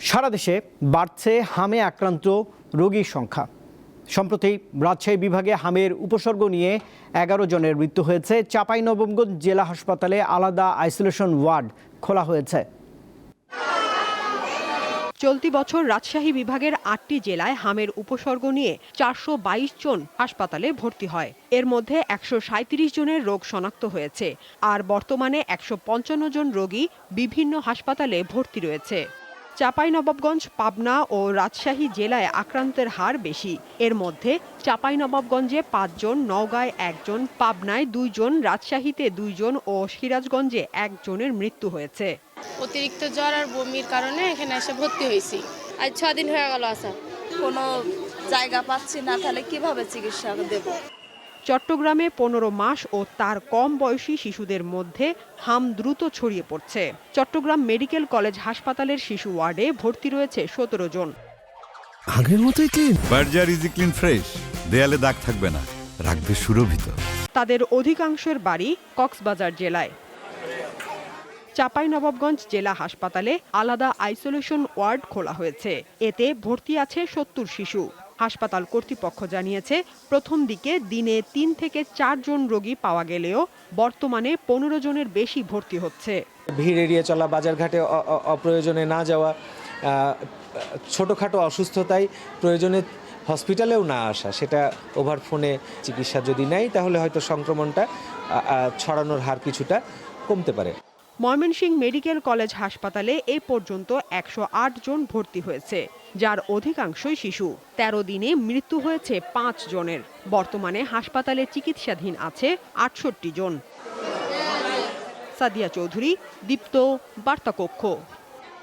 সারা দেশে বাড়ছে হামে আক্রান্ত রোগীর সংখ্যা। সম্প্রতি রাজশাহী বিভাগে হামের উপসর্গ নিয়ে 11 জনের মৃত্যু হয়েছে। চাঁপাইনবাবগঞ্জ জেলা হাসপাতালে আলাদা আইসোলেশন ওয়ার্ড খোলা হয়েছে। চলতি বছর রাজশাহী বিভাগের 8টি জেলায় হামের উপসর্গ নিয়ে 422 জন হাসপাতালে ভর্তি হয়। এর মধ্যে 137 জনের রোগ শনাক্ত হয়েছে, আর বর্তমানে 155 জন রোগী বিভিন্ন হাসপাতালে ভর্তি রয়েছে। চাঁপাইনবাবগঞ্জ, পাবনা ও রাজশাহী জেলায় আক্রান্তের হার বেশি। এর মধ্যে চাঁপাইনবাবগঞ্জে 5 জন, নওগাঁয় 1 জন, পাবনায় 2 জন, রাজশাহীতে 2 জন ও সিরাজগঞ্জে 1 জনের মৃত্যু হয়েছে। অতিরিক্ত জ্বর আর বমির কারণে এখানে এসে ভর্তি হয়েছি। আজ 6 দিন হয়ে গেল আসা। কোনো জায়গা পাচ্ছি না, তাহলে কিভাবে চিকিৎসা দেব? চট্টগ্রামে 15 মাস ও তার কম বয়সী শিশুদের মধ্যে হাম দ্রুত ছড়িয়ে পড়ছে। চট্টগ্রাম মেডিকেল কলেজ হাসপাতালের শিশু ওয়ার্ডে ভর্তি রয়েছে 17 জন। আগের মতোই clean. Berger easy clean fresh, দেয়ালে দাগ থাকবে না, রাখবে সুরভিত। তাদের অধিকাংশের বাড়ি কক্সবাজার জেলায়। চাঁপাইনবাবগঞ্জ জেলা হাসপাতালে আলাদা আইসোলেশন ওয়ার্ড খোলা হয়েছে। এতে ভর্তি আছে 70 শিশু। হাসপাতাল কর্তৃপক্ষ জানিয়েছে, প্রথম দিকে দিনে 3 থেকে 4 জন রোগী পাওয়া গেলেও বর্তমানে 15 জনের বেশি ভর্তি হচ্ছে। ভিড় এড়িয়ে চলা, বাজারঘাটে অপ্রয়োজনে না যাওয়া, ছোটোখাটো অসুস্থতায় প্রয়োজনে হসপিটালেও না আসা, সেটা ওভার ফোনে চিকিৎসা যদি নেয় তাহলে হয়তো সংক্রমণটা ছড়ানোর হার কিছুটা কমতে পারে। ময়মনসিংহ মেডিকেল কলেজ হাসপাতালে এ পর্যন্ত 108 জন ভর্তি হয়েছে, যার অধিকাংশই শিশু। 13 দিনে মৃত্যু হয়েছে 5 জনের। বর্তমানে হাসপাতালে চিকিৎসাধীন আছে 68 জন। সাদিয়া চৌধুরী, দীপ্ত, বার্তা কক্ষ।